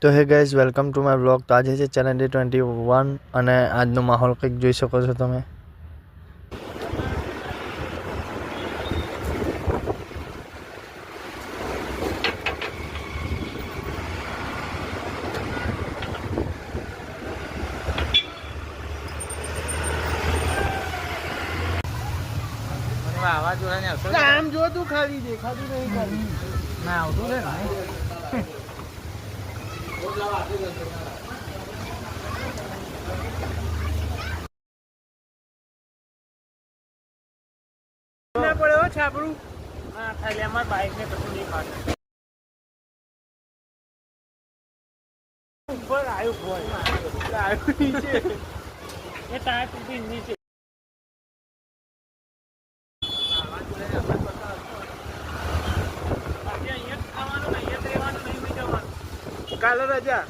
તો hey guys welcome to my blog. તો આજે છે ચેલેન્જ ડે 21 અને આજનો માહોલ કંઈક જોઈ શકો છો તમે. આમ જો તું ખાલી દેખાતું નહીં ખાલી ના આવતું છે ને ના પડે છાપડું હા ખાલી અમાર બાઈક ને પછી નહીં પાડે ઉપર આવ્યું નીચે એ ટાયર તૂટી નીચે કાલે રજા